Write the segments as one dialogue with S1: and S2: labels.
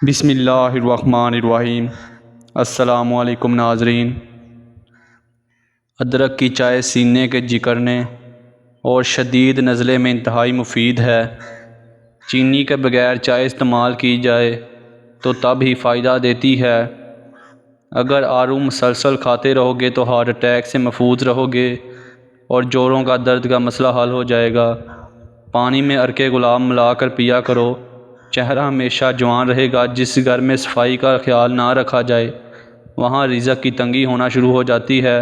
S1: بسم اللہ الرحمن الرحیم۔ السلام علیکم ناظرین۔ ادرک کی چائے سینے کے جکرنے اور شدید نزلے میں انتہائی مفید ہے۔ چینی کے بغیر چائے استعمال کی جائے تو تب ہی فائدہ دیتی ہے۔ اگر آڑو مسلسل کھاتے رہو گے تو ہارٹ اٹیک سے محفوظ رہو گے اور جوڑوں کا درد کا مسئلہ حل ہو جائے گا۔ پانی میں عرق گلاب ملا کر پیا کرو، چہرہ ہمیشہ جوان رہے گا۔ جس گھر میں صفائی کا خیال نہ رکھا جائے وہاں رزق کی تنگی ہونا شروع ہو جاتی ہے۔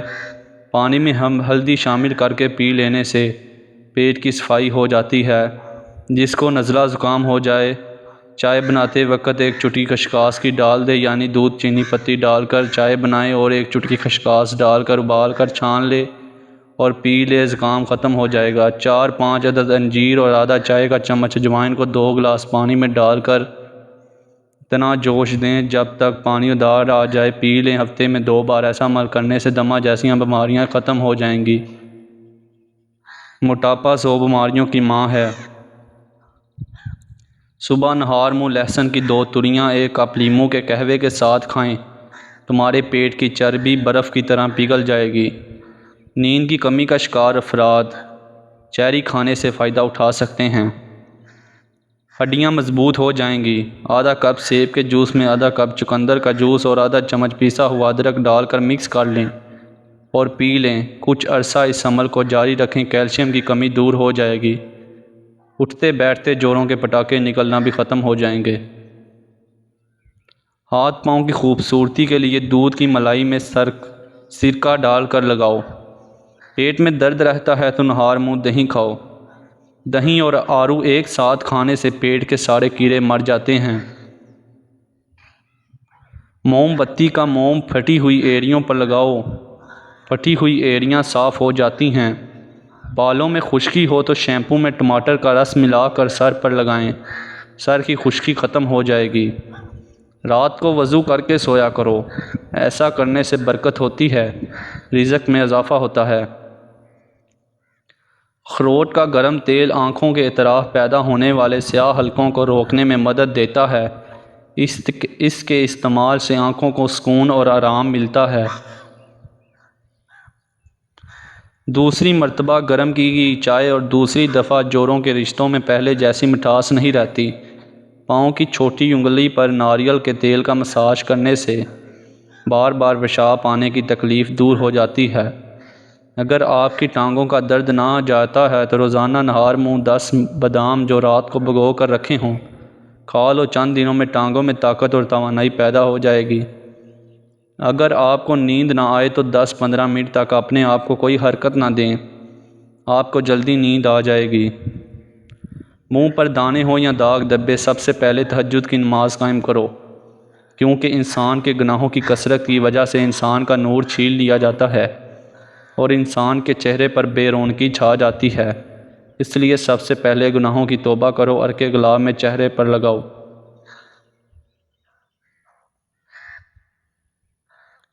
S1: پانی میں ہلدی شامل کر کے پی لینے سے پیٹ کی صفائی ہو جاتی ہے۔ جس کو نزلہ زکام ہو جائے، چائے بناتے وقت ایک چٹکی خسکاس کی ڈال دے، یعنی دودھ چینی پتی ڈال کر چائے بنائے اور ایک چٹکی خسکاس ڈال کر ابال کر چھان لے اور پی لے، زکام ختم ہو جائے گا۔ 4-5 عدد انجیر اور آدھا چائے کا چمچ اجوائن کو 2 گلاس پانی میں ڈال کر اتنا جوش دیں جب تک پانی ادار آ جائے، پی لیں۔ ہفتے میں 2 بار ایسا عمل کرنے سے دمہ جیسی بیماریاں ختم ہو جائیں گی۔ موٹاپا 100 بیماریوں کی ماں ہے۔ صبح نہار منہ لہسن کی 2 تریاں 1 کپ لیموں کے قہوے کے ساتھ کھائیں، تمہارے پیٹ کی چربی برف کی طرح پگھل جائے گی۔ نیند کی کمی کا شکار افراد چیری کھانے سے فائدہ اٹھا سکتے ہیں، ہڈیاں مضبوط ہو جائیں گی۔ آدھا کپ سیب کے جوس میں آدھا کپ چقندر کا جوس اور آدھا چمچ پیسا ہوا ادرک ڈال کر مکس کر لیں اور پی لیں۔ کچھ عرصہ اس عمل کو جاری رکھیں، کیلشیم کی کمی دور ہو جائے گی۔ اٹھتے بیٹھتے جوڑوں کے پٹاخے نکلنا بھی ختم ہو جائیں گے۔ ہاتھ پاؤں کی خوبصورتی کے لیے دودھ کی ملائی میں سرکہ ڈال کر لگاؤ۔ پیٹ میں درد رہتا ہے تو نہار منہ دہی کھاؤ۔ دہی اور آڑو ایک ساتھ کھانے سے پیٹ کے سارے کیڑے مر جاتے ہیں۔ موم بتی کا موم پھٹی ہوئی ایڑیوں پر لگاؤ، پھٹی ہوئی ایڑیاں صاف ہو جاتی ہیں۔ بالوں میں خشکی ہو تو شیمپو میں ٹماٹر کا رس ملا کر سر پر لگائیں، سر کی خشکی ختم ہو جائے گی۔ رات کو وضو کر کے سویا کرو، ایسا کرنے سے برکت ہوتی ہے، رزق میں اضافہ ہوتا ہے۔ اخروٹ کا گرم تیل آنکھوں کے اطراف پیدا ہونے والے سیاہ حلقوں کو روکنے میں مدد دیتا ہے۔ اس کے استعمال سے آنکھوں کو سکون اور آرام ملتا ہے۔ دوسری مرتبہ گرم کی گئی چائے اور دوسری دفعہ جوڑوں کے رشتوں میں پہلے جیسی مٹھاس نہیں رہتی۔ پاؤں کی چھوٹی انگلی پر ناریل کے تیل کا مساج کرنے سے بار بار پیشاب آنے کی تکلیف دور ہو جاتی ہے۔ اگر آپ کی ٹانگوں کا درد نہ جاتا ہے تو روزانہ نہار منہ 10 بادام جو رات کو بھگو کر رکھے ہوں کھا لو، چند دنوں میں ٹانگوں میں طاقت اور توانائی پیدا ہو جائے گی۔ اگر آپ کو نیند نہ آئے تو 10-15 منٹ تک اپنے آپ کو کوئی حرکت نہ دیں، آپ کو جلدی نیند آ جائے گی۔ منہ پر دانے ہوں یا داغ دبے، سب سے پہلے تہجد کی نماز قائم کرو، کیونکہ انسان کے گناہوں کی کثرت کی وجہ سے انسان کا نور چھین لیا جاتا ہے اور انسان کے چہرے پر بے رونقی چھا جاتی ہے۔ اس لیے سب سے پہلے گناہوں کی توبہ کرو، عرق گلاب میں چہرے پر لگاؤ۔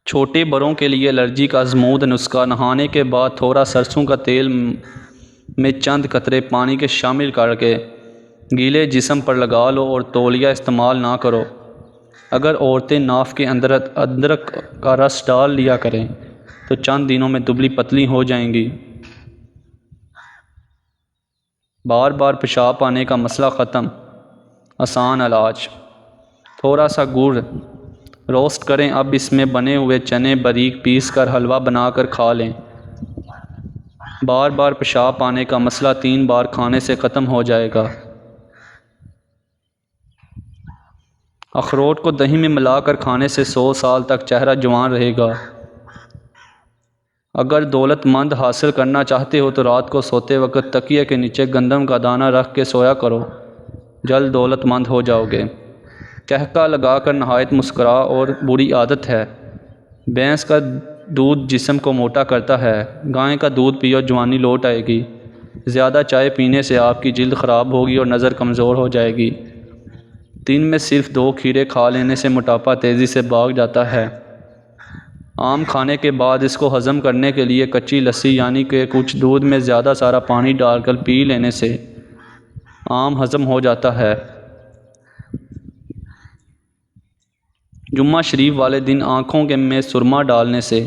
S1: چھوٹے بڑوں کے لیے الرجی کا آزمود نسخہ: نہانے کے بعد تھوڑا سرسوں کا تیل میں چند قطرے پانی کے شامل کر کے گیلے جسم پر لگا لو اور تولیہ استعمال نہ کرو۔ اگر عورتیں ناف کے اندر ادرک کا رس ڈال لیا کریں تو چند دنوں میں دبلی پتلی ہو جائیں گی۔ بار بار پیشاب آنے کا مسئلہ ختم، آسان علاج: تھوڑا سا گڑ روسٹ کریں، اب اس میں بنے ہوئے چنے باریک پیس کر حلوہ بنا کر کھا لیں۔ بار بار پیشاب آنے کا مسئلہ 3 بار کھانے سے ختم ہو جائے گا۔ اخروٹ کو دہی میں ملا کر کھانے سے 100 سال تک چہرہ جوان رہے گا۔ اگر دولت مند حاصل کرنا چاہتے ہو تو رات کو سوتے وقت تکیے کے نیچے گندم کا دانہ رکھ کے سویا کرو، جلد دولت مند ہو جاؤ گے۔ قہقہ لگا کر نہایت مسکرا اور بری عادت ہے۔ بھینس کا دودھ جسم کو موٹا کرتا ہے، گائے کا دودھ پیو، جوانی لوٹ آئے گی۔ زیادہ چائے پینے سے آپ کی جلد خراب ہوگی اور نظر کمزور ہو جائے گی۔ دن میں صرف 2 کھیرے کھا لینے سے موٹاپا تیزی سے بھاگ جاتا ہے۔ آم کھانے کے بعد اس کو ہضم کرنے کے لیے کچی لسی، یعنی کہ کچھ دودھ میں زیادہ سارا پانی ڈال کر پی لینے سے آم ہضم ہو جاتا ہے۔ جمعہ شریف والے دن آنکھوں کے میں سرما ڈالنے سے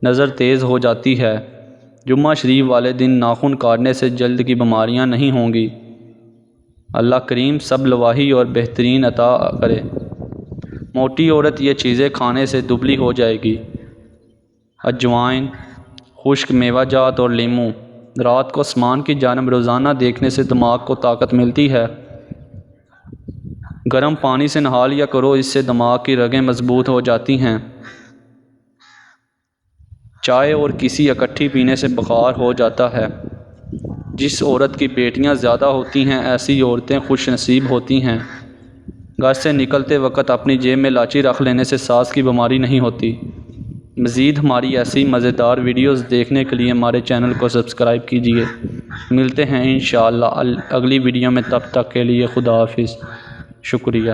S1: نظر تیز ہو جاتی ہے۔ جمعہ شریف والے دن ناخن کاٹنے سے جلد کی بیماریاں نہیں ہوں گی۔ اللہ کریم سب لواحی اور بہترین عطا کرے۔ موٹی عورت یہ چیزیں کھانے سے دبلی ہو جائے گی۔ اجوائن، خشک میوہ جات اور لیموں رات کو آسمان کی جانب روزانہ دیکھنے سے دماغ کو طاقت ملتی ہے۔ گرم پانی سے نہا لیا کرو، اس سے دماغ کی رگیں مضبوط ہو جاتی ہیں۔ چائے اور کسی اکٹھی پینے سے بخار ہو جاتا ہے۔ جس عورت کی بیٹیاں زیادہ ہوتی ہیں ایسی عورتیں خوش نصیب ہوتی ہیں۔ گھر سے نکلتے وقت اپنی جیب میں الائچی رکھ لینے سے سانس کی بیماری نہیں ہوتی۔ مزید ہماری ایسی مزیدار ویڈیوز دیکھنے کے لیے ہمارے چینل کو سبسکرائب کیجیے۔ ملتے ہیں انشاءاللہ اگلی ویڈیو میں، تب تک کے لیے خدا حافظ، شکریہ۔